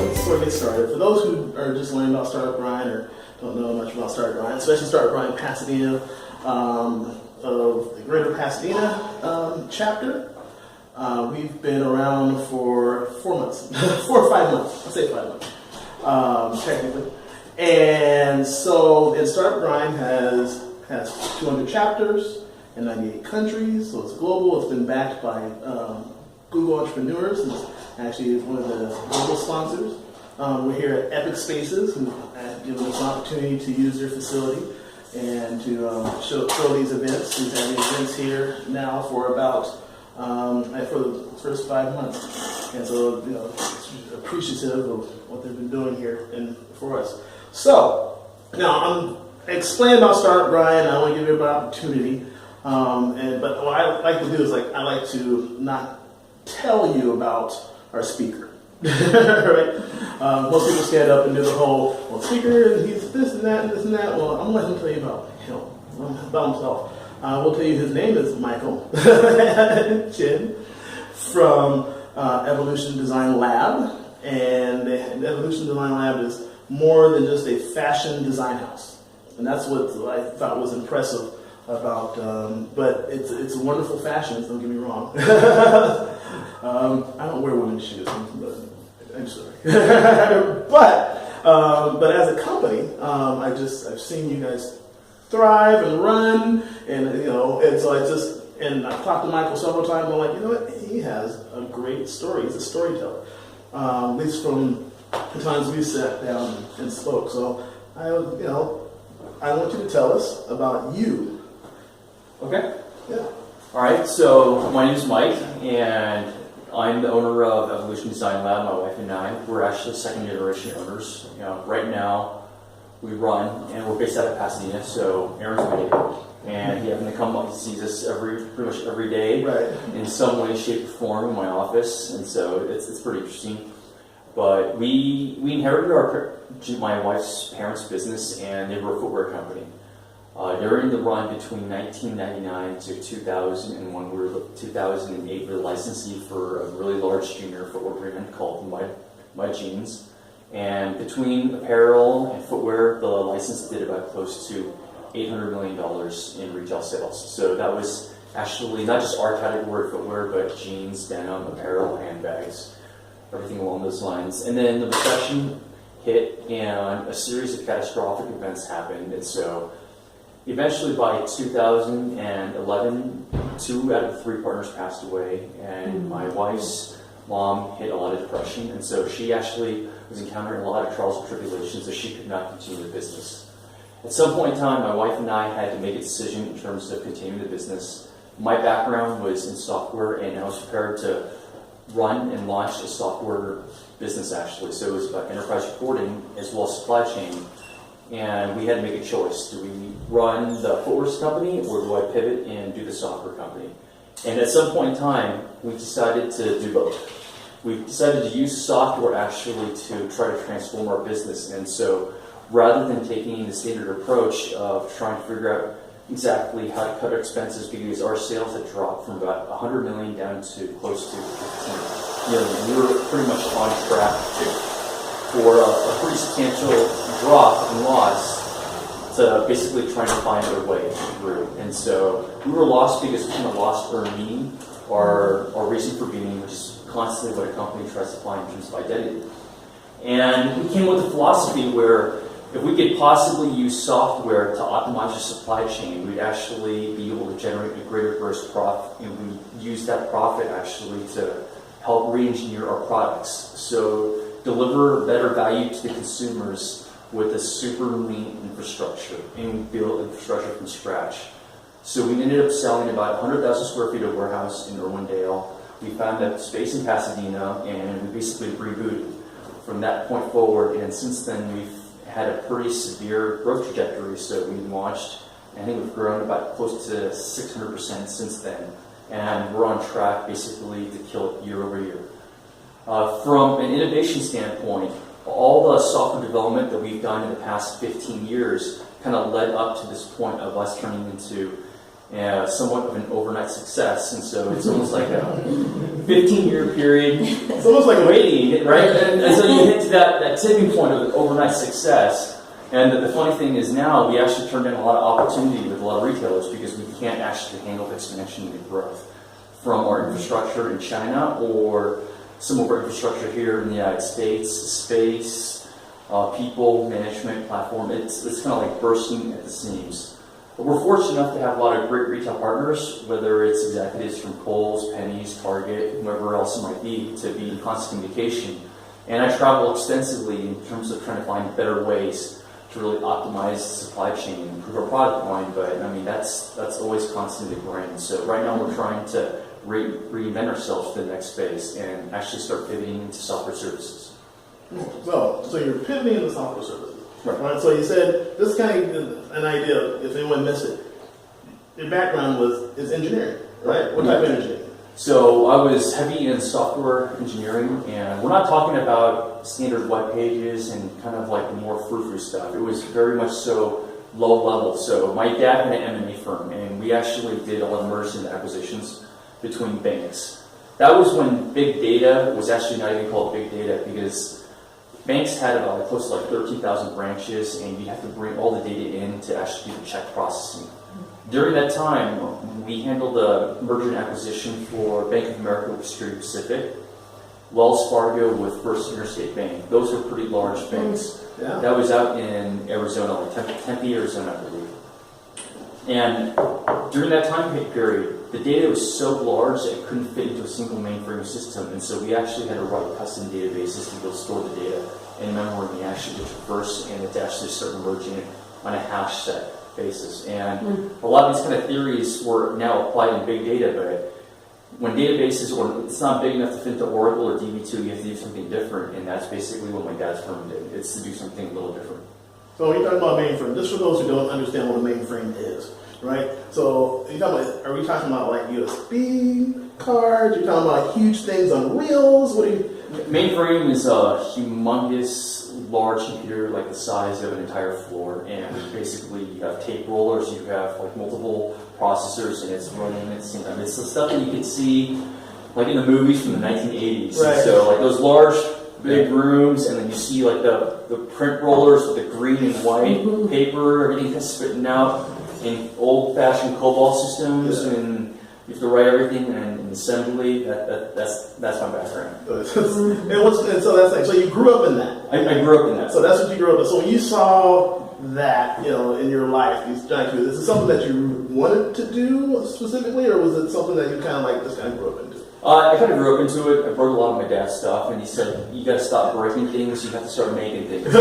let's sort of get started. For those who are just learning about Startup Grind or don't know much about Startup Grind, especially Startup Grind Pasadena, of the Greater Pasadena chapter, we've been around for 4 months, 4 or 5 months. I'll say 5 months, technically. And so, and Startup Grind has 200 chapters in 98 countries, so it's global. It's been backed by Google Entrepreneurs, who's actually one of the global sponsors. We're here at Epic Spaces, who have given us an opportunity to use their facility and to show these events. We've had these events here now for about for the first 5 months, and so appreciative of what they've been doing here and for us. So now I'm explaining about Startup Grind. I want to give you an opportunity, but what I like to do is I like to not tell you about our speaker. Right? Most people stand up and do the whole, speaker, and he's this and that and this and that. Well, I'm going to let him tell you about himself. We'll tell you his name is Michael Chen from Evolution Design Lab. And the Evolution Design Lab is more than just a fashion design house. And that's what I thought was impressive about, but it's a wonderful fashion, don't get me wrong. I don't wear women's shoes, I'm sorry. but as a company, I've seen you guys thrive and run, and so I've talked to Michael several times. I'm like, you know what? He has a great story. He's a storyteller. At least from the times we sat down and spoke. So I want you to tell us about you. Okay. Yeah. All right. So my name is Mike, and I'm the owner of Evolution Design Lab. My wife and I, we're actually second generation owners. Right now we run, and we're based out of Pasadena. So Aaron's my neighbor, and he happened to come up. He sees us pretty much every day, right, in some way, shape, or form in my office, and so it's pretty interesting. But we inherited my wife's parents' business, and they were a footwear company. During the run between 1999 to 2001, 2008, we were licensee for a really large junior footwear brand called Mud Jeans. And between apparel and footwear, the license did about close to $800 million in retail sales. So that was actually not just our category of footwear, but jeans, denim, apparel, handbags, everything along those lines. And then the recession hit, and a series of catastrophic events happened. And so eventually by 2011, 2 out of 3 partners passed away, and my wife's mom hit a lot of depression, and so she actually was encountering a lot of trials and tribulations, so she could not continue the business. At some point in time, my wife and I had to make a decision in terms of continuing the business. My background was in software, and I was prepared to run and launch a software business actually, so it was about enterprise reporting as well as supply chain. And we had to make a choice. Do we run the footwear company, or do I pivot and do the software company? And at some point in time, we decided to do both. We decided to use software actually to try to transform our business. And so rather than taking the standard approach of trying to figure out exactly how to cut our expenses, because our sales had dropped from about 100 million down to close to 15 million. We were pretty much on track for a pretty substantial drop in loss to basically trying to find our way through. And so we were lost because we kind of lost our meaning, our reason for being, which is constantly what a company tries to find in terms of identity. And we came with a philosophy where if we could possibly use software to optimize the supply chain, we'd actually be able to generate a greater gross profit, and we use that profit actually to help re-engineer our products. So deliver better value to the consumers with a super lean infrastructure, and we build infrastructure from scratch. So we ended up selling about 100,000 square feet of warehouse in Irwindale. We found a space in Pasadena, and we basically rebooted from that point forward. And since then, we've had a pretty severe growth trajectory. So we launched, I think we've grown about close to 600% since then. And we're on track basically to kill it year over year. From an innovation standpoint, all the software development that we've done in the past 15 years kind of led up to this point of us turning into somewhat of an overnight success. And so it's almost like a 15-year period. It's almost like waiting, right? And so you hit to that tipping point of overnight success. And the funny thing is now we actually turned in a lot of opportunity with a lot of retailers because we can't actually handle the expansion and growth from our infrastructure in China or some of our infrastructure here in the United States, space, people, management, platform. It's kind of like bursting at the seams. But we're fortunate enough to have a lot of great retail partners, whether it's executives from Kohl's, Penny's, Target, whoever else it might be, to be in constant communication. And I travel extensively in terms of trying to find better ways to really optimize the supply chain and improve our product line, but I mean that's always constantly growing. So right now we're trying to reinvent ourselves to the next phase and actually start pivoting into software services. So you're pivoting into software services, right? So you said this is kind of an idea. If anyone missed it, your background is engineering, right? What type of engineering? So I was heavy in software engineering, and we're not talking about standard web pages and kind of like more frou-frou stuff. It was very much so low level. So my dad had an M&A firm, and we actually did a lot of mergers and acquisitions between banks. That was when big data was actually not even called big data, because banks had about close to like 13,000 branches, and you have to bring all the data in to actually do the check processing. During that time, we handled the merger and acquisition for Bank of America with Security Pacific, Wells Fargo with First Interstate Bank. Those are pretty large banks. Yeah. That was out in Arizona, like Tempe, Arizona, I believe. And during that time period, the data was so large that it couldn't fit into a single mainframe system. And so we actually had to write custom databases to go store the data in memory and actually to traverse and to actually start merging it on a hash set basis. And a lot of these kind of theories were now applied in big data, but when databases, or it's not big enough to fit into Oracle or DB2, you have to do something different, and that's basically what my dad's firm did. It's to do something a little different. So when you're talking about mainframe, just for those who don't understand what a mainframe is, right? So are we talking about like USB cards? You're talking about huge things on wheels? What are you? Mainframe is a humongous, large computer like the size of an entire floor, and basically you have tape rollers, you have like multiple processors, and it's running at the same time. It's the stuff that you can see like in the movies from the 1980s. Right. So like those large, big rooms, and then you see like the print rollers with the green and white paper, everything that's spitting out in old-fashioned COBOL systems, and you have to write everything in assembly. That's my background. And so that's like, so you grew up in that. I grew up in that. So that's what you grew up in. So when you saw that, in your life, these giant computers, is it something that you wanted to do specifically, or was it something that you kind of like just kind of grew up into? I kind of grew up into it. I broke a lot of my dad's stuff, and he said, you got to stop breaking things, you have to start making things.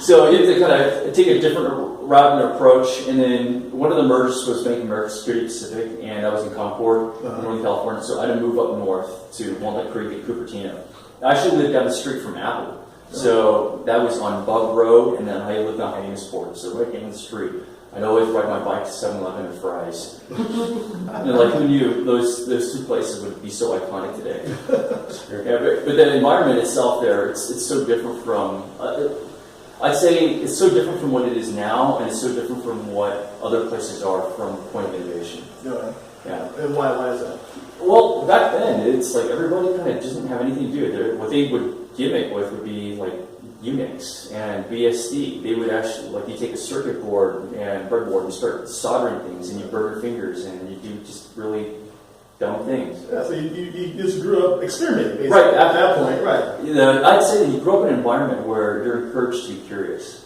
So you have to kind of take a different route and approach. And then one of the mergers was Bank of America Security Pacific, and I was in Concord, Northern California. So I had to move up north to Walnut Creek and Cupertino. I actually lived down the street from Apple. So that was on Bug Road, and then I lived on Hyannisport, so right down the street. I'd always ride my bike to 7-Eleven and Fry's. Like who knew those two places would be so iconic today? But the environment itself there, it's so different from, I'd say it's so different from what it is now, and it's so different from what other places are from the point of innovation. Yeah. And why is that? Well, back then, it's like everybody kind of doesn't have anything to do with it. What they would gimmick with would be like Unix and BSD. They would actually, like, you take a circuit board and breadboard and start soldering things, and you burn your fingers, and you do just really dumb things. Yeah, so you just grew up experimenting, basically. Right. At that point, right. I'd say that you grew up in an environment where you're encouraged to be curious.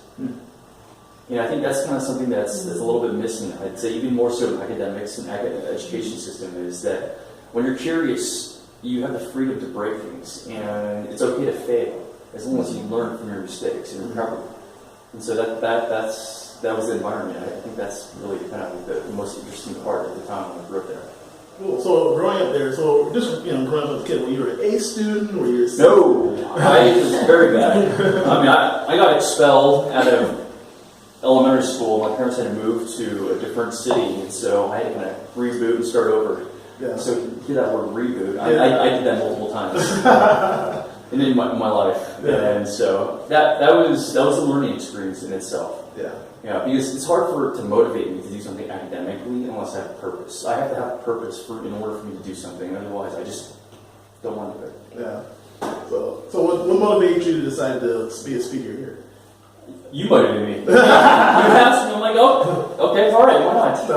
I think that's kind of something that's a little bit missing. I'd say even more so in academics and education system is that when you're curious, you have the freedom to break things, and it's okay to fail as long as you learn from your mistakes and recover. And so that was the environment. I think that's really kind of the most interesting part at the time when I grew up there. Cool. So growing up there, growing up as a kid, were you an A student? Were you No, I was very bad. I mean, I got expelled out of elementary school. My parents had to move to a different city, and so I had to kind of reboot and start over. Yeah. So you hear that word reboot. I did that multiple times in my life, and so that was a learning experience in itself. Yeah, because it's hard to motivate me to do something academically unless I have purpose. I have to have purpose in order for me to do something. Otherwise, I just don't want to do it. Yeah. So what motivated you to decide to be a speaker here? You motivated me. You asked me, I'm like, oh, okay, all right, why not?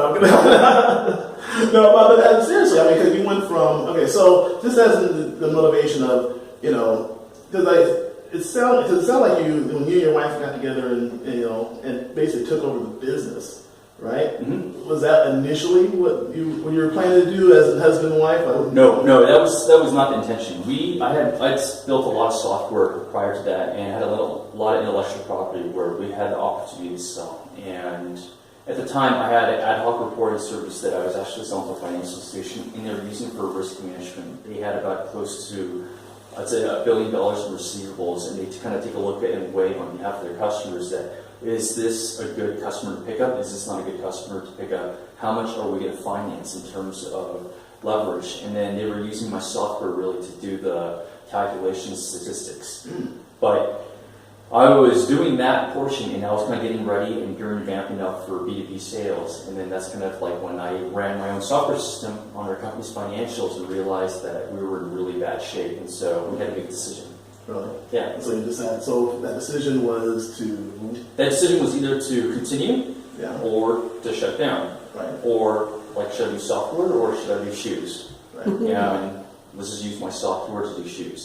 No, but seriously, I mean, because you went from, okay, so this has the motivation of, because it sounded like when you and your wife got together and basically took over the business, right? Mm-hmm. Was that initially what you were planning to do as a husband and wife? No, that was not the intention. I'd built a lot of software prior to that, and had a lot of intellectual property where we had the opportunity to sell. And at the time, I had an ad hoc reporting service that I was actually selling to a financial institution, and they were using for risk management. They had about close to, I'd say, $1 billion in receivables, and they kind of take a look at it and weigh on behalf of their customers that, is this a good customer to pick up? Is this not a good customer to pick up? How much are we going to finance in terms of leverage? And then they were using my software really to do the calculation statistics. But I was doing that portion, and I was kind of getting ready and gearing vamping up for B2B sales. And then that's kind of like when I ran my own software system on our company's financials and realized that we were in really bad shape. And so we had to make a decision. Really? Yeah. So you decided. So that decision was to. That decision was either to continue, or to shut down, right? Or like, should I do software or should I do shoes? Right. And let's just use my software to do shoes.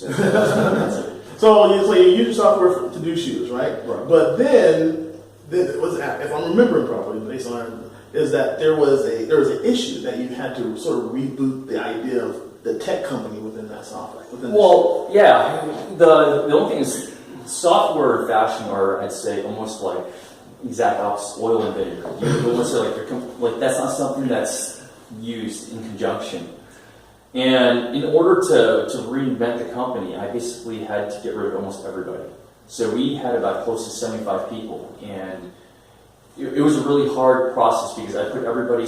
So you use software to do shoes, right? Right. But then it was, if I'm remembering properly, based on is that there was an issue that you had to sort of reboot the idea of the tech company within that software. The only thing is, software and fashion are, I'd say, almost like exact opposite, oil and vinegar. You almost say like that's not something that's used in conjunction. And in order to reinvent the company, I basically had to get rid of almost everybody. So we had about close to 75 people, and it was a really hard process because I put everybody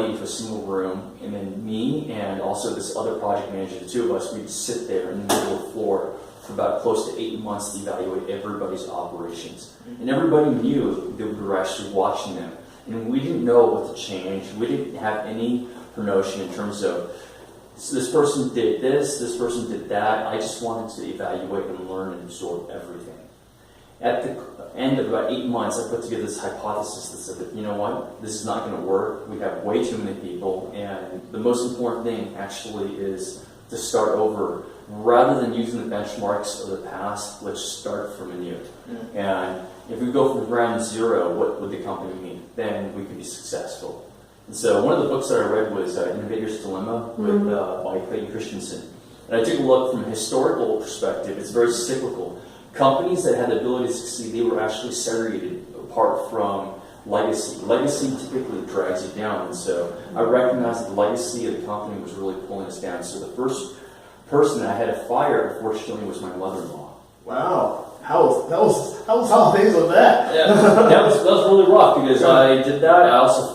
into a single room, and then me and also this other project manager, the two of us, we'd sit there in the middle of the floor for about close to 8 months to evaluate everybody's operations. And everybody knew that we were actually watching them. And we didn't know what to change. We didn't have any promotion in terms of, so this person did this person did that. I just wanted to evaluate and learn and absorb everything. At the end of about 8 months, I put together this hypothesis that said that, you know what, this is not going to work. We have way too many people, and the most important thing actually is to start over. Rather than using the benchmarks of the past, let's start from anew. Mm-hmm. And if we go from ground zero, what would the company mean? Then we could be successful. And so one of the books that I read was Innovator's Dilemma by Clayton Christensen. And I took a look from a historical perspective. It's very cyclical. Companies that had the ability to succeed, they were actually segregated apart from legacy. Legacy typically drags you down. And so I recognized that the legacy of the company was really pulling us down. So the first person that I had to fire, unfortunately, was my mother-in-law. Wow. How was holidays with that? Yeah, that was really rough because I did that. I also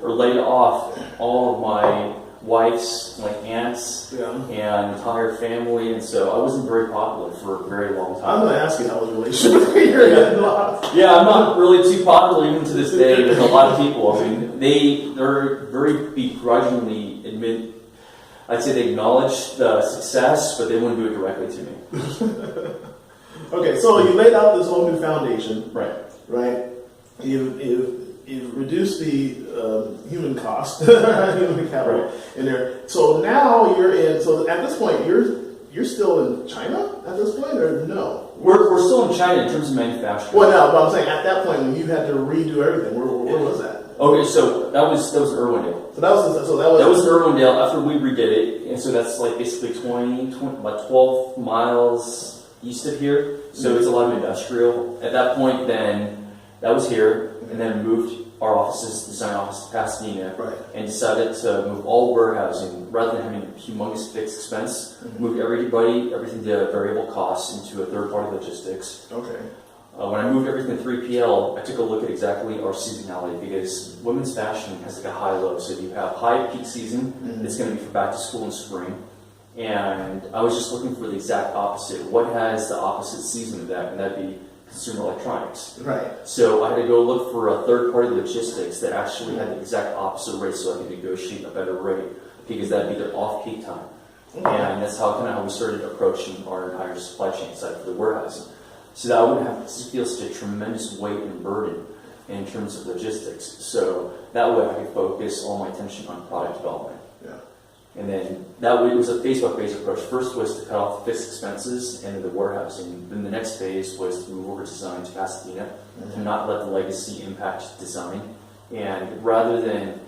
laid off all of my wife's aunts and entire family, and so I wasn't very popular for a very long time. I'm going to ask you how was your relationship with your in-laws. Yeah, I'm not really too popular even to this day. There's a lot of people. I mean, they're very begrudgingly admit. I'd say they acknowledge the success, but they wouldn't do it directly to me. Okay, so you laid out this whole new foundation, right? You've reduced the human cost, human capital in there. So now you're in. So at this point, you're still in China at this point, or no? We're still in China in terms of manufacturing. Well, no, but I'm saying at that point when you had to redo everything, where was that? Okay, so that was Irwindale. That was Irwindale after we redid it, and so that's basically 12 miles east of here. So it's a lot of industrial. At that point, then that was here, and then moved our offices, design office to Pasadena, and decided to move all warehousing rather than having a humongous fixed expense. Moved everything to variable costs into a third-party logistics. Okay. When I moved everything to 3PL, I took a look at exactly our seasonality because women's fashion has a high-low. So you have high peak season, it's going to be for back to school in spring. And I was just looking for the exact opposite. What has the opposite season of that? And that'd be consumer electronics. Right. So I had to go look for a third-party logistics that actually had the exact opposite rate so I could negotiate a better rate because that'd be their off-peak time. And that's how we started approaching our entire supply chain side for the warehousing. So that I wouldn't have to feel such a tremendous weight and burden in terms of logistics. So that way I could focus all my attention on product development. Yeah. And then that way it was a phase-by-phase approach. First was to cut off fixed expenses and the warehousing. Then the next phase was to move over design to Pasadena, to not let the legacy impact design. And rather than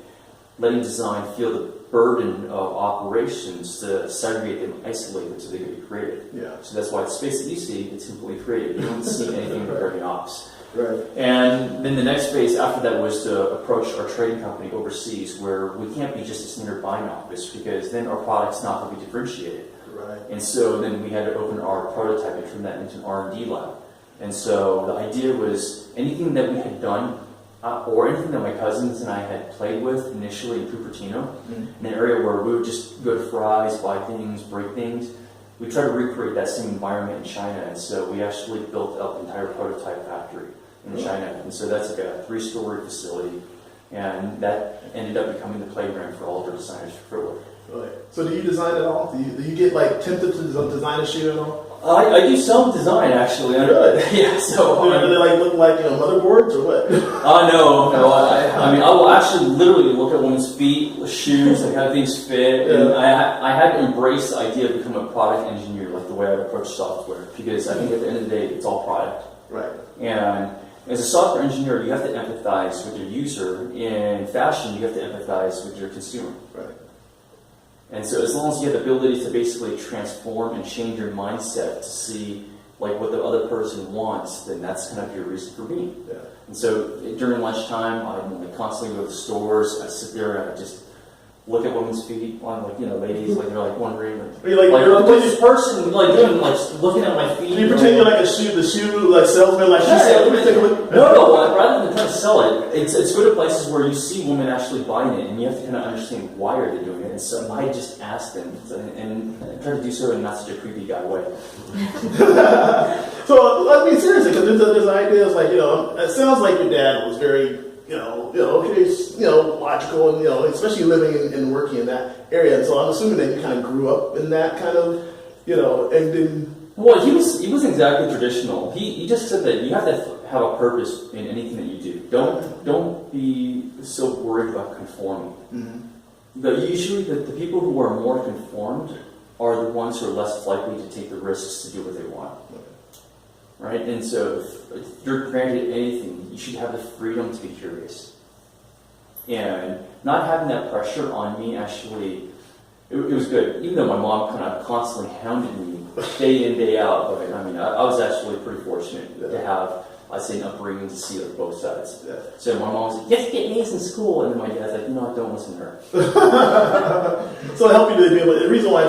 letting design feel the burden of operations, to segregate them, isolate them so they can be created. Yeah. So that's why the space that you see, it's completely created. You don't see anything regarding ops. Right. And then the next phase after that was to approach our trading company overseas, where we can't be just a standard buying office, because then our product's not going to be differentiated. Right. And so then we had to open our prototype and turn that into an R&D lab. And so the idea was anything that we had done, or anything that my cousins and I had played with initially in Cupertino, in an area where we would just go to Fry's, buy things, break things, we tried to recreate that same environment in China. And so we actually built up the entire prototype factory in China. And so that's like a 3-story facility. And that ended up becoming the playground for all of our designers for Fargo. Right. So do you design at all? Do you get like tempted to design a shoe at all? I do some design actually. Good. Yeah. So do they like look like motherboards or what? No. I mean, I will actually literally look at women's feet, shoes, and how things fit. Yeah. And I had to embrace the idea of becoming a product engineer, like the way I approach software, because I think at the end of the day, it's all product. Right. And as a software engineer, you have to empathize with your user. In fashion, you have to empathize with your consumer. Right. And so as long as you have the ability to basically transform and change your mindset to see like what the other person wants, then that's kind of your reason for being. Yeah. And so during lunchtime, I constantly go to the stores. I sit there and I just look at women's feet on ladies, like they're like wondering, what's this person like doing, like looking at my feet. Do you pretend you're like the shoe salesman, like she said, let me take a look. No, rather than trying to sell it, it's go to places where you see women actually buying it, and you have to kind of understand why are they doing it. And so I just ask them, and I try to do so in not such a creepy guy way. So I mean, seriously, because there's ideas like it sounds like your dad was very logical, and especially living and working in that area. And so I'm assuming that you kind of grew up in that kind of, and then. Well, he wasn't exactly traditional. He just said that you have to have a purpose in anything that you do. Don't be so worried about conforming. Mm-hmm. Usually the people who are more conformed are the ones who are less likely to take the risks to do what they want. Right? And so if you're granted anything, you should have the freedom to be curious. And not having that pressure on me actually, it was good. Even though my mom kind of constantly hounded me day in, day out, but I mean, I was actually pretty fortunate to have, I'd say, an upbringing to see like both sides. Yeah. So my mom was like, you have to get A's in school, and then my dad's like, no, don't listen to her. So it helped you to be able, the reason why,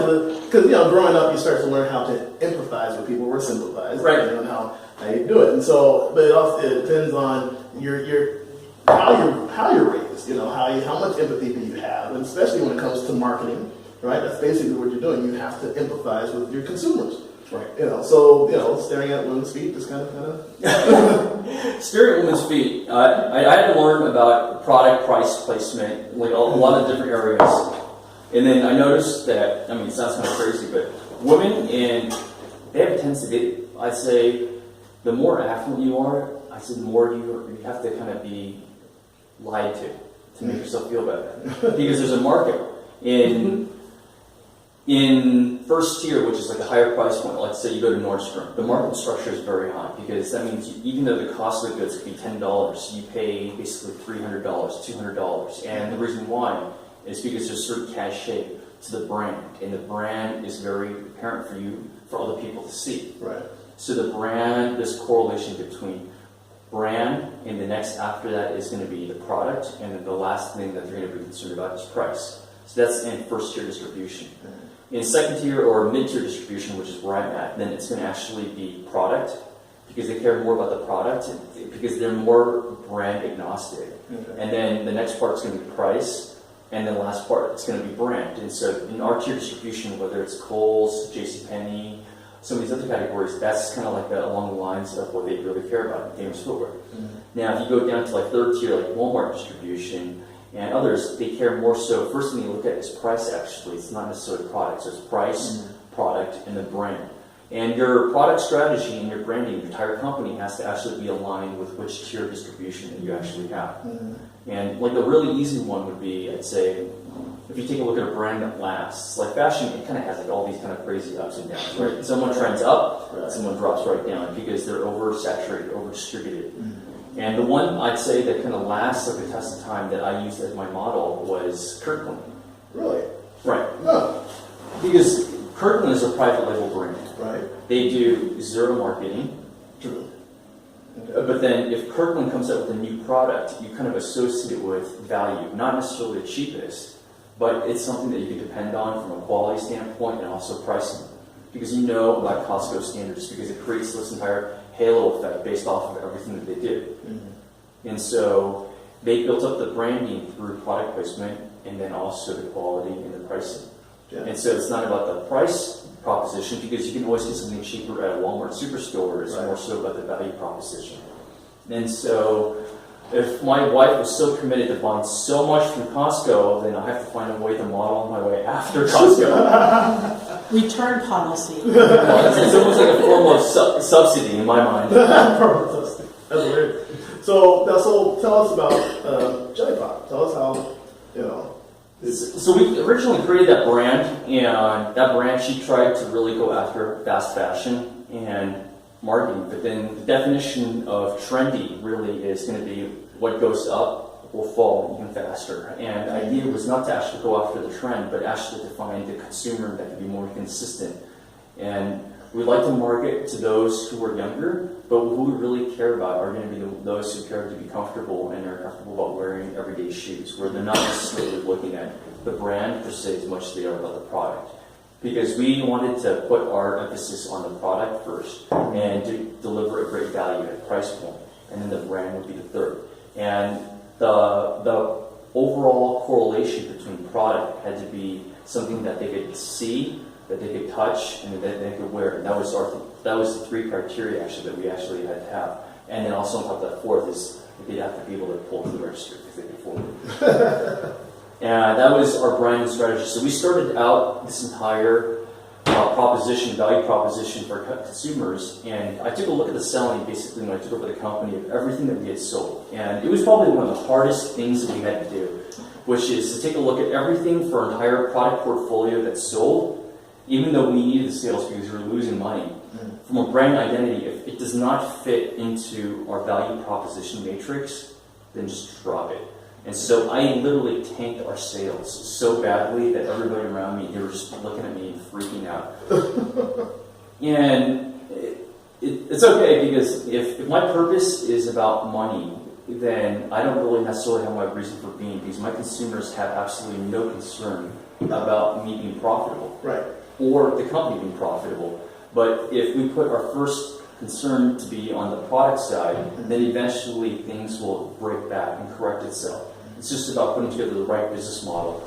because growing up, you start to learn how to empathize with people or sympathize, right? And how you do it. And so, but it depends on how you're raised, how much empathy do you have, and especially when it comes to marketing, right? That's basically what you're doing. You have to empathize with your consumers. Right. Staring at women's feet is kind of. Staring at women's feet. I had to learn about product price placement, like a lot of different areas. And then I noticed that, it sounds kind of crazy, but women, they have a tendency to, I'd say, the more affluent you are, I'd say the more you have to kind of be lied to make yourself feel better. Because there's a market. In first tier, which is like a higher price point, like say you go to Nordstrom, the market structure is very high, because that means even though the cost of the goods could be $10, you pay basically $300, $200. And the reason why is because there's a certain cachet to the brand, and the brand is very apparent for other people to see. Right. So the brand, this correlation between brand and the next after that is going to be the product, and then the last thing that they're going to be concerned about is price. So that's in first tier distribution. In second tier or mid-tier distribution, which is where I'm at, then it's going to actually be product, because they care more about the product, because they're more brand agnostic. Okay. And then the next part is going to be price, and then the last part is going to be brand. And so in our tier distribution, whether it's Kohl's, JCPenney, some of these other categories, that's kind of like along the lines of what they really care about in famous footwear. Mm-hmm. Now, if you go down to like third tier, like Walmart distribution, and others, they care more so. First thing you look at is price, actually. It's not necessarily product. So it's price, product, and the brand. And your product strategy and your branding, your entire company has to actually be aligned with which tier of distribution that you actually have. And like a really easy one would be, I'd say, if you take a look at a brand that lasts, like fashion, it kind of has like all these kind of crazy ups and downs, right? Someone trends up, someone drops right down because they're oversaturated, over-distributed. And the one I'd say that kind of lasts like the test of time that I used as my model was Kirkland. Really? Right. Oh. Because Kirkland is a private label brand. Right. They do zero marketing. True. But then if Kirkland comes out with a new product, you kind of associate it with value, not necessarily the cheapest, but it's something that you can depend on from a quality standpoint and also pricing. Because you know about Costco standards, because it creates this entire halo effect based off of everything that they do. And so they built up the branding through product placement and then also the quality and the pricing. And so it's not about the price proposition, because you can always get something cheaper at a Walmart superstore. It's more so about the value proposition. And so if my wife was so committed to buying so much from Costco, then I have to find a way to model my way after Costco. Return policy. It's almost like a form of subsidy in my mind. That's weird. So tell us about Jelly Pop. Tell us how, you know. So we originally created that brand, and that brand, she tried to really go after fast fashion and marketing, but then the definition of trendy really is going to be what goes up will fall even faster. And the idea was not to actually go after the trend, but actually to find the consumer that could be more consistent. And we like to market to those who are younger, but who we really care about are going to be those who care to be comfortable and are comfortable about wearing everyday shoes, where they're not necessarily looking at the brand per se as much as they are about the product. Because we wanted to put our emphasis on the product first and to deliver a great value at price point, and then the brand would be the third. And the overall correlation between product had to be something that they could see, that they could touch, and that they could wear. And that was the three criteria actually that we actually had to have. And then also on top of that, fourth is they'd have to be able to pull through the register because they could afford it. And that was our brand strategy. So we started out this entire value proposition for consumers, and I took a look at the selling basically when I took over the company of everything that we had sold. And it was probably one of the hardest things that we had to do, which is to take a look at everything for our entire product portfolio that's sold, even though we needed the sales because we were losing money. From a brand identity, if it does not fit into our value proposition matrix, then just drop it. And so I literally tanked our sales so badly that everybody around me, they were just looking at me and freaking out. And it's okay, because if my purpose is about money, then I don't really necessarily have my reason for being, because my consumers have absolutely no concern about me being profitable. Right. Or the company being profitable. But if we put our first concern to be on the product side, then eventually things will break back and correct itself. It's just about putting together the right business model.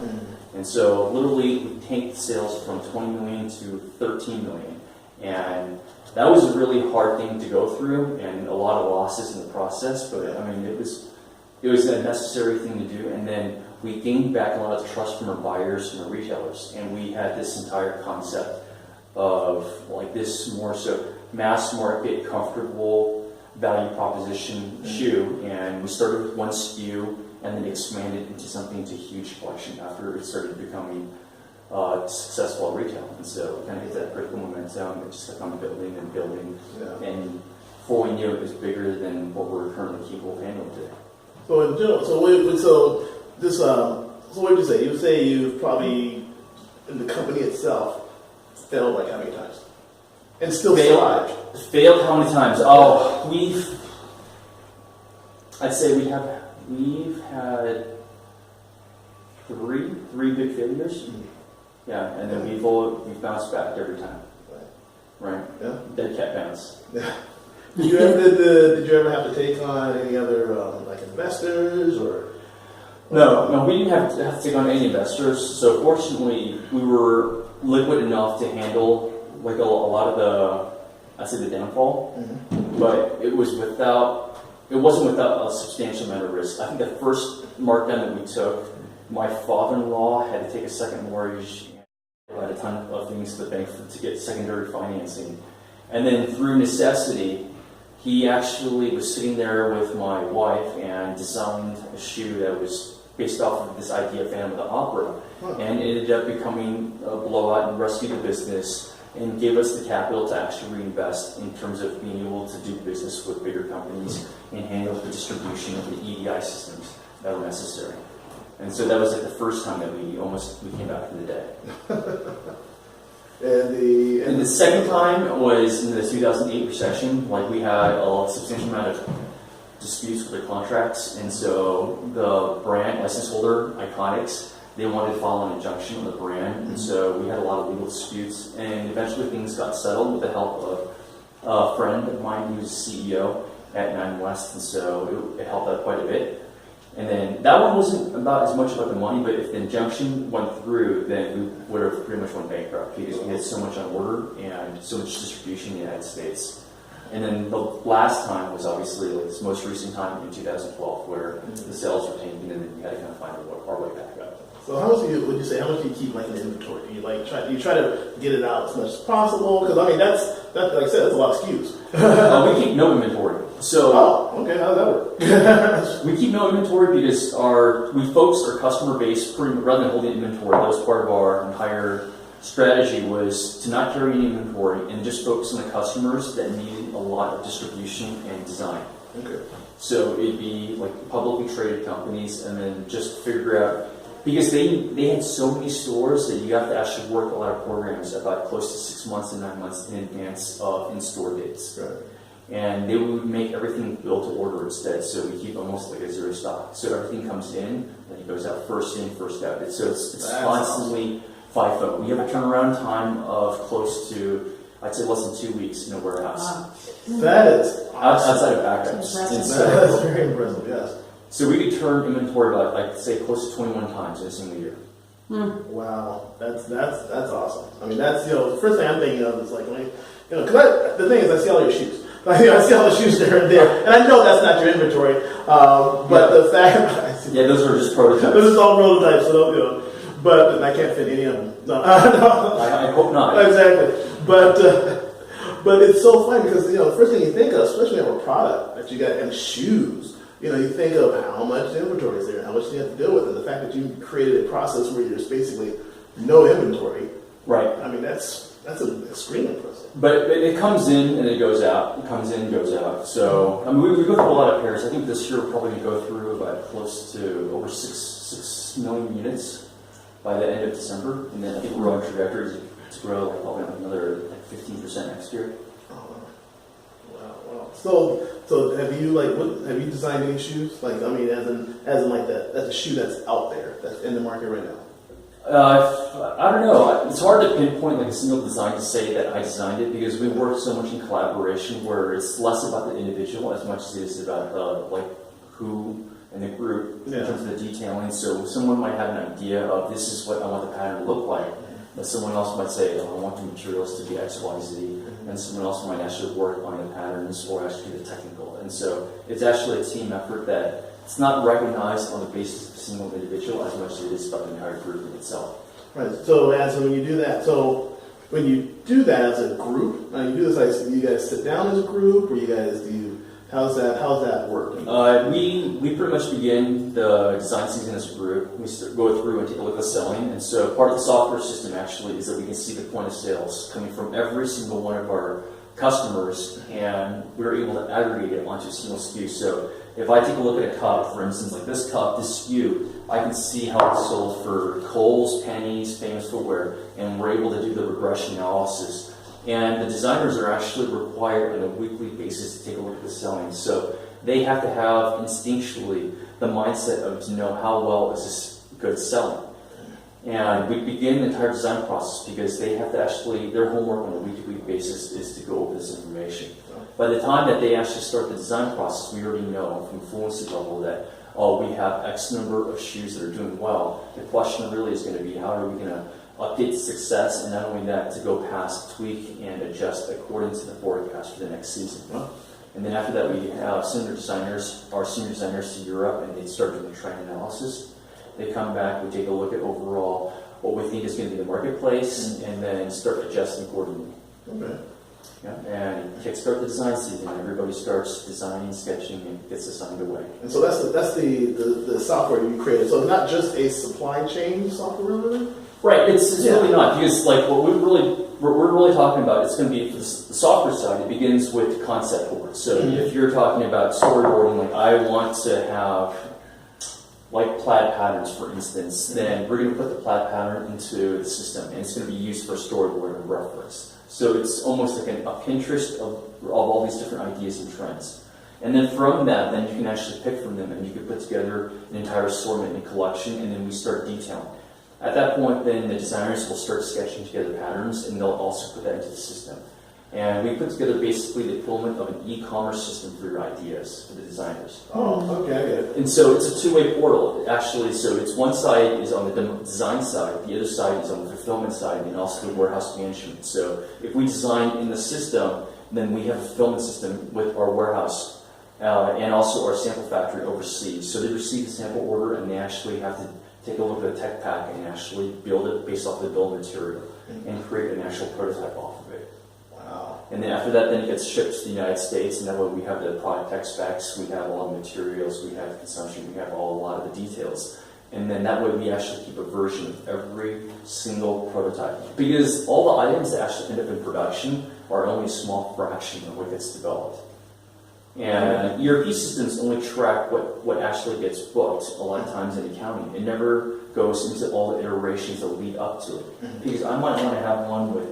And so literally we tanked sales from 20 million to 13 million. And that was a really hard thing to go through, and a lot of losses in the process, but I mean, it was a necessary thing to do. And then we gained back a lot of trust from our buyers and our retailers, and we had this entire concept of like this more so mass market, comfortable value proposition shoe, and we started with one SKU and then expanded into something into a huge collection after it started becoming successful at retail. And so it kind of hit that critical momentum. It just kept on building and building, and before we knew it was bigger than what we're currently capable of handling today. So in general, so what would you say? You would say you've probably, in the company itself, failed like how many times? And still survived? Failed how many times? Oh, I'd say we've had three big failures. Yeah, and then we've bounced back every time. Right? Yeah. Dead cat bounce. Yeah. Did you ever have to take on any other like investors or? No, we didn't have to take on any investors. So fortunately, we were liquid enough to handle like a lot of the downfall. But it wasn't without a substantial amount of risk. I think the first markdown that we took, my father-in-law had to take a second mortgage, had a ton of things to the bank to get secondary financing. And then through necessity, he actually was sitting there with my wife and designed a shoe that was based off of this idea of Phantom of the Opera. And it ended up becoming a blowout and rescued the business and gave us the capital to actually reinvest in terms of being able to do business with bigger companies and handle the distribution of the EDI systems that were necessary. And so that was like the first time that we came back from the dead. And the second time was in the 2008 recession. Like, we had a substantial amount of disputes with the contracts, and so the brand license holder, Iconics, they wanted to file an injunction on the brand, and so we had a lot of legal disputes, and eventually things got settled with the help of a friend of mine who's CEO at 9 West, and so it helped out quite a bit. And then that one wasn't about as much about the money, but if the injunction went through, then we would have pretty much went bankrupt because we had so much on order and so much distribution in the United States. And then the last time was obviously like this most recent time in 2012 where the sales were tanking and then we had to kind of find our way back up. So how much would you say, how much do you keep like in inventory? Do you try to get it out as much as possible? Because I mean, that's like I said, that's a lot of SKUs. We keep no inventory. So okay, how does that work? We keep no inventory because we focused our customer base pretty rather than holding inventory. That was part of our entire strategy, was to not carry any inventory and just focus on the customers that needed a lot of distribution and design. Okay. So it'd be like publicly traded companies, and then just figure out, because they had so many stores that you have to actually work a lot of programs about close to 6 months to 9 months in advance of in-store dates. Right. And they would make everything built to order instead, so we keep almost like a zero stock. So everything comes in, and it goes out first in, first out. So it's constantly FIFO. We have a turnaround time of close to, I'd say, less than 2 weeks in a warehouse. That is awesome. Outside of backups. That's very impressive, yes. So we could turn inventory about, like, say, close to 21 times in a single year. Wow, that's awesome. I mean, that's, the first thing I'm thinking of is like, because the thing is, I see all your shoes. I see all the shoes there and there, and I know that's not your inventory. But the fact, those are just prototypes. Those are all prototypes, so but I can't fit any of them. No. I hope not. Exactly, but it's so funny because the first thing you think of, especially on a product that you got and shoes, you think of how much inventory is there, how much you have to deal with, and the fact that you created a process where there's basically no inventory. Right. I mean, that's extremely impressive. But it comes in and it goes out. It comes in and goes out. So I mean, we go through a lot of pairs. I think this year we're probably going to go through about close to over 6 million units by the end of December, and then I think we're on trajectory to grow probably another 15% next year. Wow. So have you designed any shoes? Like, I mean, as in like that's a shoe that's out there, that's in the market right now. I don't know. It's hard to pinpoint like a single design to say that I designed it, because we work so much in collaboration where it's less about the individual as much as it is about like who and the group in terms of the detailing. So someone might have an idea of this is what I want the pattern to look like, but someone else might say, I want the materials to be X, Y, Z, and someone else might actually work on the patterns or actually do the technical. And so it's actually a team effort that it's not recognized on the basis of a single individual as much as it is about the entire group in itself. Right. So when you do that, as a group, you do this like you guys sit down as a group, or how's that work? We pretty much begin the design season as a group. We go through and take a look at the selling, and so part of the software system actually is that we can see the point of sales coming from every single one of our customers, and we're able to aggregate it onto a single SKU. So if I take a look at a cup, for instance, like this cup, this SKU, I can see how it's sold for Kohl's, Penny's, Famous Footwear, and we're able to do the regression analysis. And the designers are actually required on a weekly basis to take a look at the selling. So they have to have instinctually the mindset of to know how well is this good selling. And we begin the entire design process because they have to actually, their homework on a week-to-week basis is to go over this information. By the time that they actually start the design process, we already know from fluency level that, we have X number of shoes that are doing well. The question really is going to be, how are we going to update the success, and not only that, to go past, tweak, and adjust according to the forecast for the next season. And then after that, we have our senior designers to Europe, and they start doing the trend analysis. They come back, we take a look at overall what we think is going to be the marketplace, and then start adjusting accordingly. Okay. Yeah, and kickstart the design season. Everybody starts designing, sketching, and gets assigned away. And so that's the software you created. So not just a supply chain software, really? Right. It's really not, because like what we're really talking about, it's going to be for the software side. It begins with concept board. So if you're talking about storyboarding, like I want to have like plaid patterns, for instance, then we're going to put the plaid pattern into the system, and it's going to be used for storyboard and reference. So it's almost like a Pinterest of all these different ideas and trends. And then from that, then you can actually pick from them, and you can put together an entire assortment and collection, and then we start detailing. At that point, then the designers will start sketching together patterns, and they'll also put that into the system. And we put together basically the equivalent of an e-commerce system for your ideas for the designers. Oh, okay, I get it. And so it's a two-way portal, actually. So it's one side is on the design side, the other side is on the fulfillment side, and also the warehouse management. So if we design in the system, then we have a fulfillment system with our warehouse and also our sample factory overseas. So they receive the sample order, and they actually have to take a look at the tech pack and actually build it based off the bill of material and create an actual prototype off of it. Wow. And then after that, then it gets shipped to the United States, and that way we have the product tech specs, we have all the materials, we have consumption, we have a lot of the details. And then that way we actually keep a version of every single prototype. Because all the items that actually end up in production are only a small fraction of what gets developed. And ERP systems only track what actually gets booked a lot of times in accounting. It never goes into all the iterations that lead up to it. Because I might want to have one with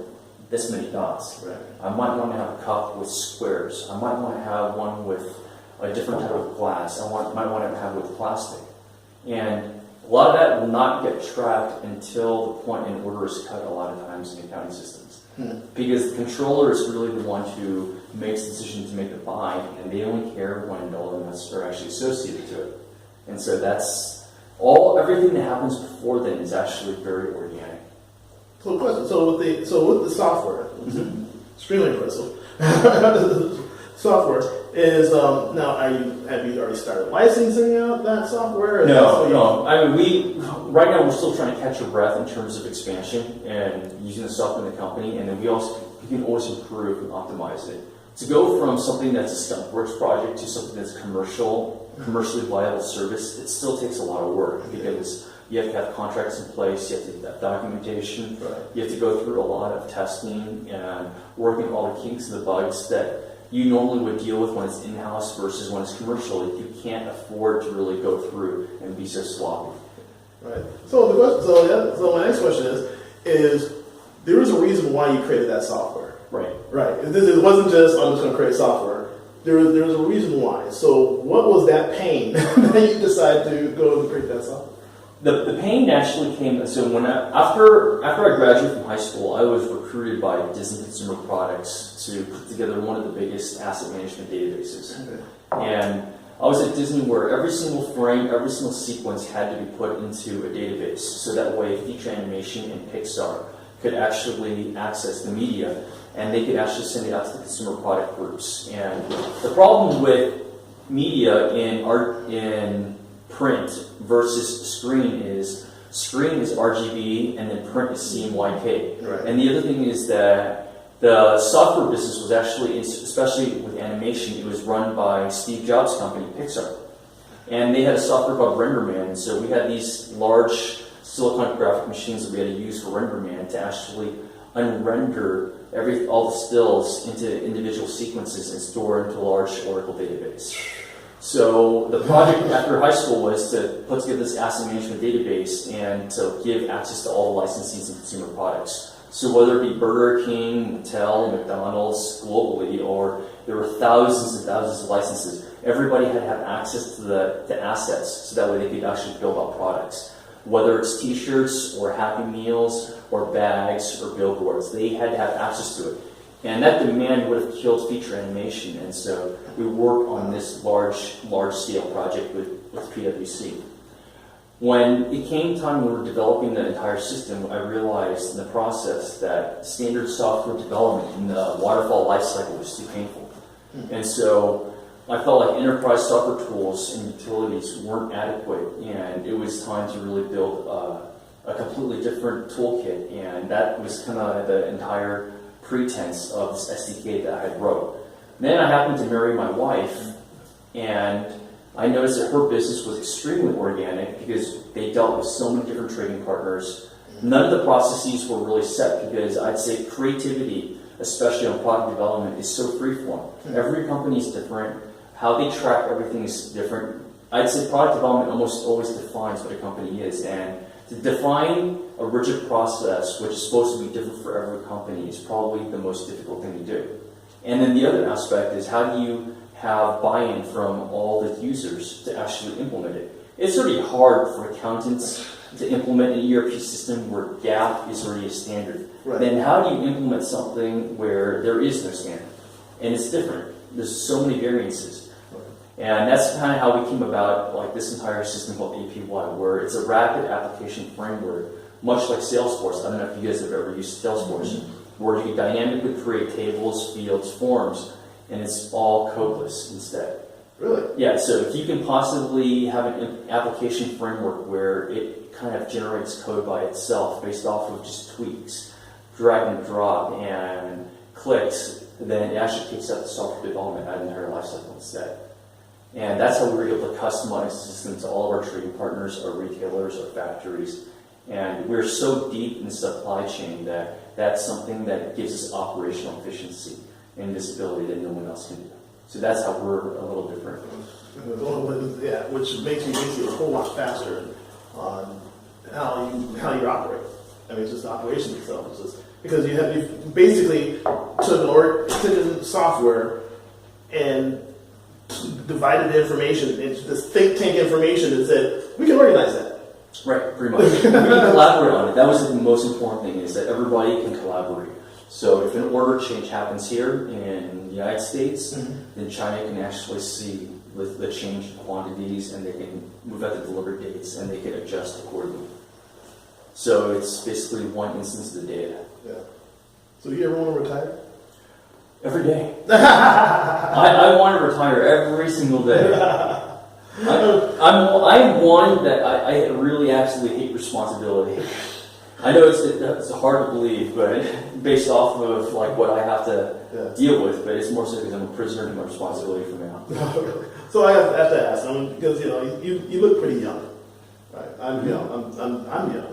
this many dots. Right. I might want to have a cup with squares. I might want to have one with a different type of glass. Might want to have it with plastic. And a lot of that will not get tracked until the point an order is cut a lot of times in accounting systems. Because the controller is really the one who makes the decision to make the buy, and they only care when dollar amounts are actually associated to it. And so that's everything that happens before then is actually very organic. So question. So with the software, extremely impressive. Software is now. Have you already started licensing out that software? No. I mean, right now we're still trying to catch our breath in terms of expansion and using the software in the company, and then we can always improve and optimize it. To go from something that's a skunk works project to something that's commercially viable service, it still takes a lot of work because you have to have contracts in place, you have to have documentation, you have to go through a lot of testing and working all the kinks and the bugs that you normally would deal with when it's in-house versus when it's commercial. You can't afford to really go through and be so sloppy. Right. So the question. So my next question is there is a reason why you created that software. Right. Right. It wasn't just I'm just going to create software. There's a reason why. So what was that pain that you decided to go and create that software? The pain actually came. So after I graduated from high school, I was recruited by Disney Consumer Products to put together one of the biggest asset management databases. Okay. And I was at Disney where every single frame, every single sequence had to be put into a database, so that way feature animation and Pixar could actually access the media, and they could actually send it out to the consumer product groups. And the problem with media in print versus screen is RGB and then print is CMYK. Right. And the other thing is that the software business was actually, especially with animation, it was run by Steve Jobs' company, Pixar. And they had a software called RenderMan, and so we had these large silicon graphic machines that we had to use for RenderMan to actually unrender all the stills into individual sequences and store into a large Oracle database. So the project after high school was to put together this asset management database and to give access to all the licensees and consumer products. So whether it be Burger King, Mattel, McDonald's globally, or there were thousands and thousands of licenses, everybody had to have access to the assets so that way they could actually build out products. Whether it's t-shirts or Happy Meals or bags or billboards, they had to have access to it. And that demand would have killed feature animation, and so we worked on this large-scale project with PwC. When it came time we were developing the entire system, I realized in the process that standard software development in the waterfall lifecycle was too painful. And so I felt like enterprise software tools and utilities weren't adequate, and it was time to really build a completely different toolkit, and that was kind of the entire pretense of this SDK that I had wrote. Then I happened to marry my wife, and I noticed that her business was extremely organic because they dealt with so many different trading partners. None of the processes were really set because I'd say creativity, especially on product development, is so freeform. Every company is different. How they track everything is different. I'd say product development almost always defines what a company is, and to define a rigid process which is supposed to be different for every company is probably the most difficult thing to do. And then the other aspect is how do you have buy-in from all the users to actually implement it? It's already hard for accountants to implement an ERP system where GAAP is already a standard. Right. Then how do you implement something where there is no standard? And it's different. There's so many variances. And that's kind of how we came about like this entire system called APY, where it's a rapid application framework, much like Salesforce. I don't know if you guys have ever used Salesforce, where you can dynamically create tables, fields, forms, and it's all codeless instead. Really? Yeah, so if you can possibly have an application framework where it kind of generates code by itself based off of just tweaks, drag and drop, and clicks, then it actually kicks out the software development at an entire lifecycle instead. And that's how we were able to customize the system to all of our trading partners, our retailers, our factories. And we're so deep in the supply chain that that's something that gives us operational efficiency and visibility that no one else can do. So that's how we're a little different. Yeah, which makes you basically a whole lot faster on how you operate. I mean, it's just the operation itself. It's just, because you basically took software and divided the information into this think tank information and said, we can organize that. Right, pretty much. We can collaborate on it. That was the most important thing, is that everybody can collaborate. So if an order change happens here in the United States, then China can actually see with the change in quantities, and they can move out the delivery dates, and they can adjust accordingly. So it's basically one instance of the data. Yeah. So you ever want to retire? Every day. I want to retire every single day. I'm one that I really absolutely hate responsibility. I know it's hard to believe, but based off of like what I have to deal with, but it's more so because I'm a prisoner to my responsibility for now. So I have to ask, because you look pretty young, right? I'm young. I'm young,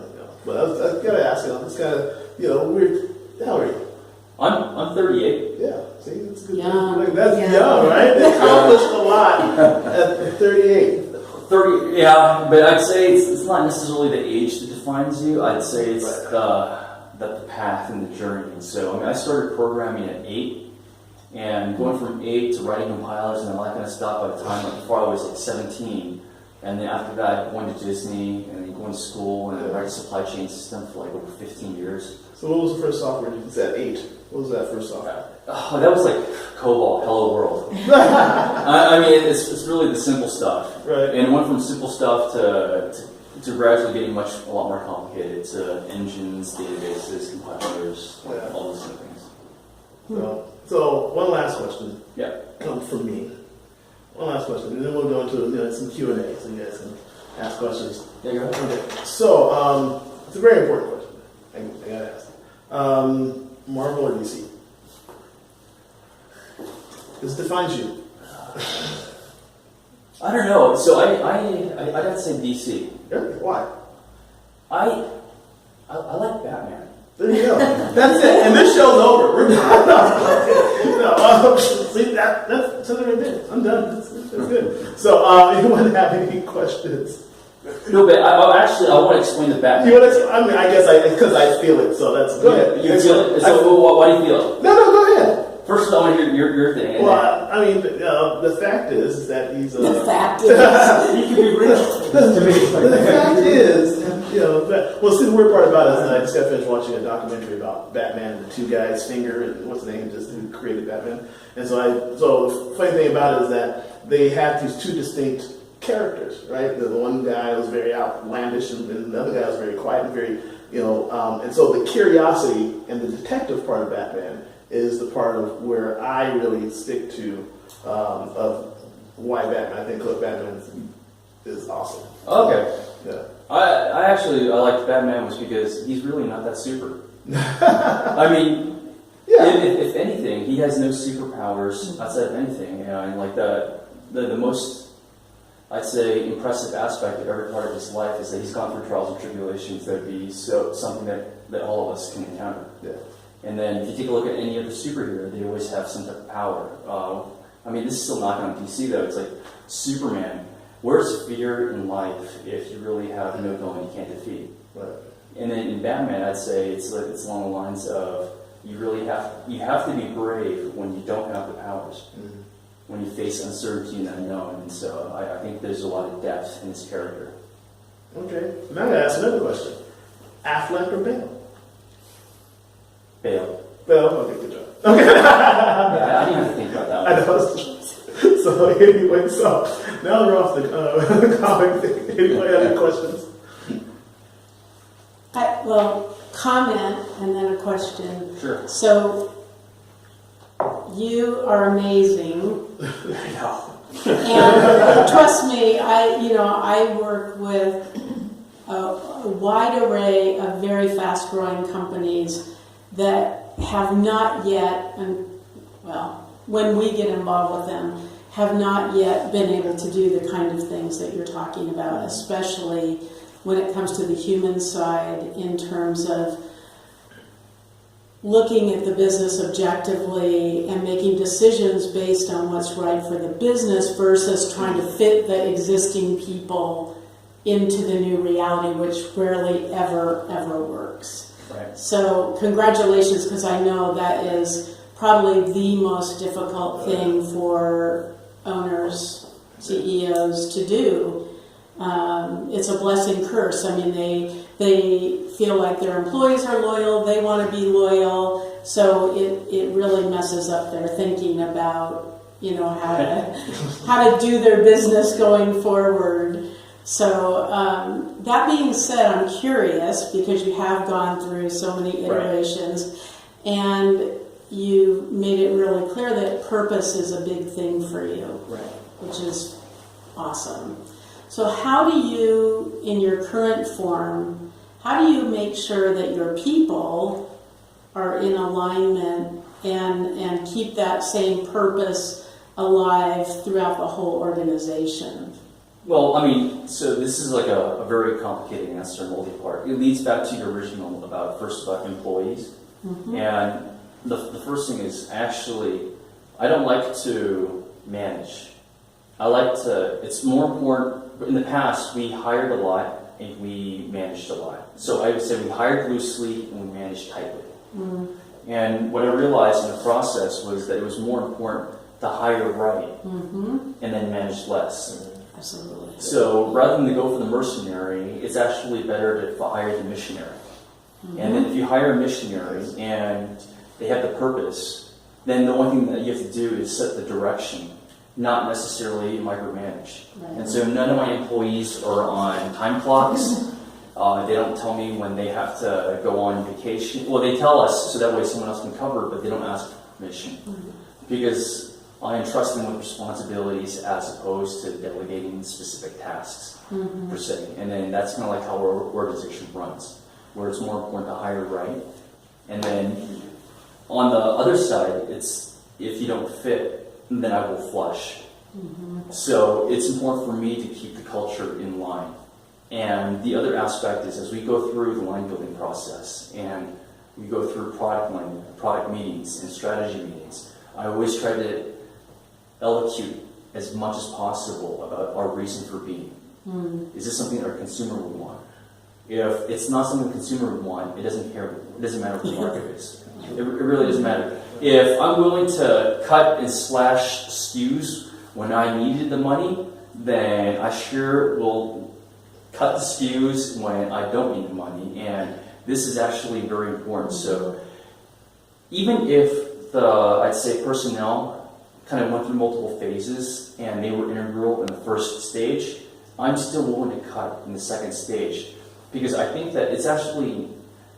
but I gotta ask you. It's kind of weird. How are you? I'm 38. Yeah, see, that's good. Young. That's young, right? They accomplished a lot at 38. 30, yeah, but I'd say it's not necessarily the age that defines you. I'd say it's the path and the journey. And so, I started programming at 8, and going from 8 to writing compilers and all that kind of stuff by the time before I was 17. And then after that, going to Disney and then going to school and writing supply chain system for like over 15 years. So what was the first software you said at 8? What was that first software? Oh, that was like COBOL, Hello World. I mean, it's really the simple stuff. Right. And it went from simple stuff to gradually getting a lot more complicated, to engines, databases, compilers, all those kind of things. So one last question. Yeah. From me. One last question, and then we'll go into some Q&A, so you guys can ask questions. Yeah, go ahead. Okay. So it's a very important question. I gotta ask. Marvel or DC? This defines you. I don't know. So I'd have to say DC. Why? I like Batman. There you go. That's it. And this show's over. We're done. See, that's another minute. I'm done. That's good. So, anyone have any questions? No, but I want to explain the Batman. You want to? I guess because I feel it. So that's go ahead. You feel it? So why do you feel it? No, go ahead. First, I want to hear your thing. Well, the fact is that he's The fact is, you can be real. The fact is, see, the weird part about it is that I just got finished watching a documentary about Batman and the two guys' finger and what's the name, just who created Batman. And so the funny thing about it is that they had these two distinct characters, right? The one guy was very outlandish, and the other guy was very quiet and very, and so the curiosity and the detective part of Batman is the part of where I really stick to of why Batman. I think Batman is awesome. Okay. Yeah. I liked Batman was because he's really not that super. I mean, Yeah. If anything, he has no superpowers outside of anything, and like the most, I'd say, impressive aspect of every part of his life is that he's gone through trials and tribulations that would be something that all of us can encounter. Yeah. And then if you take a look at any other superhero, they always have some type of power. I mean, this is still knocking on DC though. It's like Superman. Where's fear in life if you really have no villain you can't defeat? Right. And then in Batman, I'd say it's along the lines of you have to be brave when you don't have the powers, when you face uncertainty and unknown. And so I think there's a lot of depth in his character. Okay. Now I gotta ask another question: Affleck or Bale? Bale. Bale. Okay, good job. Okay. Yeah, I didn't have to think about that one. I know. So anyway, now we're off the comic thing. Anybody have any questions? Comment and then a question. Sure. So, you are amazing. I know. And trust me, I work with a wide array of very fast-growing companies that have not yet, when we get involved with them, have not yet been able to do the kind of things that you're talking about, especially when it comes to the human side in terms of looking at the business objectively and making decisions based on what's right for the business versus trying to fit the existing people into the new reality, which rarely ever works. Right. So congratulations, because I know that is probably the most difficult thing for owners, CEOs to do. It's a blessing curse. I mean, they feel like their employees are loyal, they want to be loyal, so it really messes up their thinking about, how to do their business going forward. So that being said, I'm curious, because you have gone through so many iterations, and you made it really clear that purpose is a big thing for you, which is awesome. So how do you, in your current form, how do you make sure that your people are in alignment and keep that same purpose alive throughout the whole organization? Well, I mean, so this is like a very complicated answer, multi-part. It leads back to your original about employees. Mm-hmm. And the first thing is I don't like to manage. It's more important. In the past, we hired a lot and we managed a lot. So I would say we hired loosely and we managed tightly. Mm-hmm. And what I realized in the process was that it was more important to hire right and then manage less. Mm-hmm. Absolutely. So rather than to go for the mercenary, it's actually better to hire the missionary. Mm-hmm. And then if you hire a missionary and they have the purpose, then the only thing that you have to do is set the direction, not necessarily micromanage. Right. And so none of my employees are on time clocks. They don't tell me when they have to go on vacation. Well, they tell us so that way someone else can cover, but they don't ask for permission. Mm-hmm. Because I entrust them with responsibilities as opposed to delegating specific tasks, per se. And then that's kind of like how our organization runs, where it's more important to hire right. And then on the other side, it's if you don't fit, then I will flush. Mm-hmm. So it's important for me to keep the culture in line. And the other aspect is as we go through the line building process and we go through product meetings and strategy meetings, I always try to elocute as much as possible about our reason for being. Mm. Is this something our consumer would want? If it's not something the consumer would want, it doesn't matter what the market is. It really doesn't matter. If I'm willing to cut and slash SKUs when I needed the money, then I sure will cut the SKUs when I don't need the money. And this is actually very important. So even if I'd say personnel kind of went through multiple phases and they were integral in the first stage, I'm still willing to cut in the second stage. Because I think that it's actually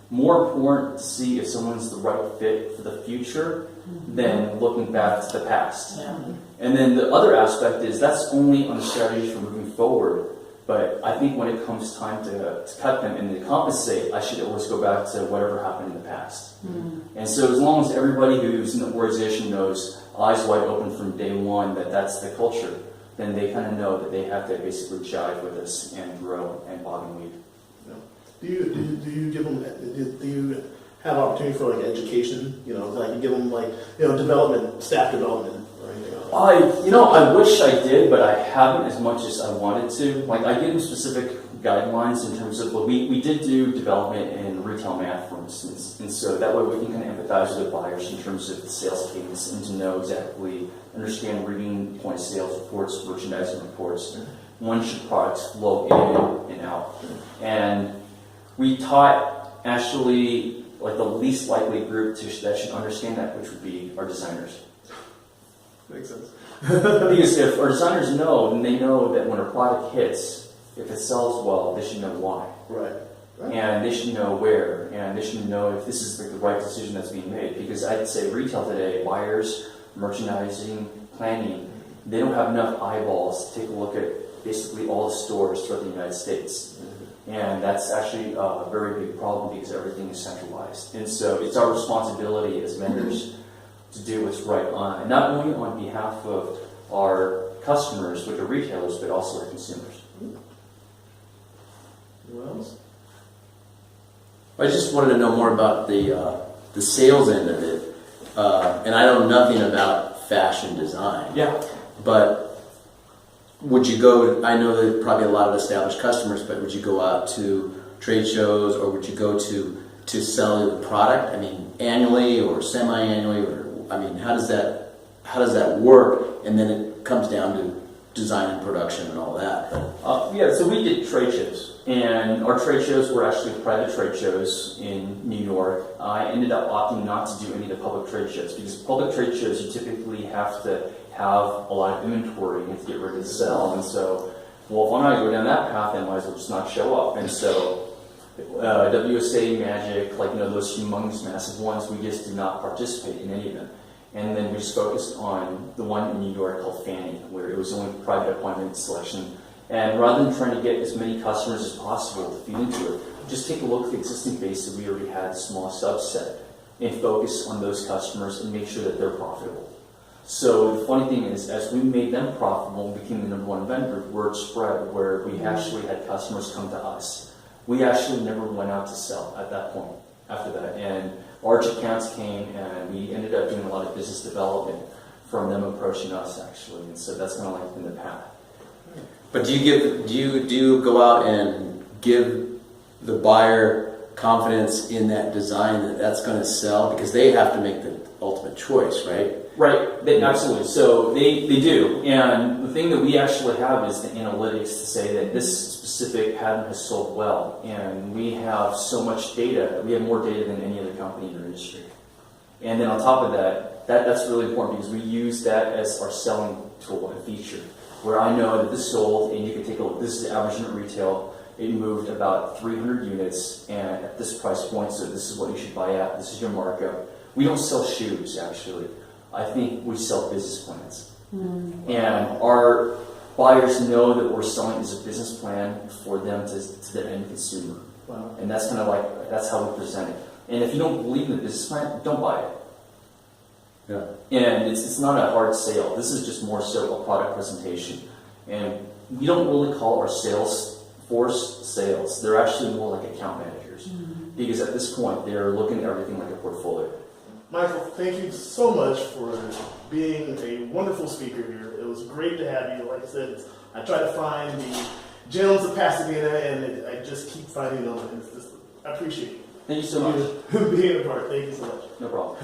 more important to see if someone's the right fit for the future than looking back to the past. Yeah. And then the other aspect is that's only on the strategy for moving forward. But I think when it comes time to cut them and to compensate, I should always go back to whatever happened in the past. And so as long as everybody who's in the organization knows eyes wide open from day one that that's the culture, then they kind of know that they have to basically jive with us and grow and bog and weed. Do you give them? Do you have opportunity for like education? You know, like you give them like development, staff development, or anything else? I wish I did, but I haven't as much as I wanted to. Like I give them specific guidelines in terms of we did do development in retail math, for instance, and so that way we can kind of empathize with the buyers in terms of the sales cadence and to know exactly, understand reading point of sales reports, merchandising reports. When should products flow in and out? And we taught actually like the least likely group that should understand that, which would be our designers. Makes sense. Because if our designers know, then they know that when a product hits, if it sells well, they should know why. Right. And they should know where, and they should know if this is the right decision that's being made. Because I'd say retail today, buyers, merchandising, planning, they don't have enough eyeballs to take a look at basically all the stores throughout the United States. And that's actually a very big problem because everything is centralized. And so it's our responsibility as vendors to do what's right on, not only on behalf of our customers, which are retailers, but also our consumers. Anyone else? I just wanted to know more about the sales end of it, and I know nothing about fashion design. Yeah. But would you go? I know that probably a lot of established customers, but would you go out to trade shows, or would you go to sell the product? I mean, annually or semi-annually, or I mean, how does that work? And then it comes down to design and production and all that. So we did trade shows, and our trade shows were actually private trade shows in New York. I ended up opting not to do any of the public trade shows because public trade shows you typically have to have a lot of inventory, you have to get ready to sell, and so, well, if I'm not going to go down that path, then I might as well just not show up. And so WSA, Magic, those humongous, massive ones, we just did not participate in any of them. And then we just focused on the one in New York called Fannie, where it was only private appointment selection. And rather than trying to get as many customers as possible to feed into it, just take a look at the existing base that we already had, a small subset, and focus on those customers and make sure that they're profitable. So the funny thing is, as we made them profitable and became the #1 vendor, word spread where we actually had customers come to us. We actually never went out to sell at that point after that. And large accounts came, and we ended up doing a lot of business development from them approaching us, actually. And so that's kind of like been the path. But do you go out and give the buyer confidence in that design that that's going to sell, because they have to make the ultimate choice, right? Right, absolutely. So they do. And the thing that we actually have is the analytics to say that this specific pattern has sold well. And we have so much data. We have more data than any other company in our industry. And then on top of that's really important because we use that as our selling tool and feature, where I know that this sold, and you can take a look. This is the average unit retail. It moved about 300 units, and at this price point, so this is what you should buy at. This is your markup. We don't sell shoes, actually. I think we sell business plans. And our buyers know that what we're selling is a business plan for them to the end consumer. Wow. And that's kind of that's how we present it. And if you don't believe in the business plan, don't buy it. Yeah. And it's not a hard sale. This is just more so a product presentation. And we don't really call our sales force sales. They're actually more like account managers. Because at this point, they're looking at everything like a portfolio. Michael, thank you so much for being a wonderful speaker here. It was great to have you. Like I said, I try to find the gems of Pasadena, and I just keep finding them. And I appreciate it. Thank you so much. Being a part. Thank you so much. No problem.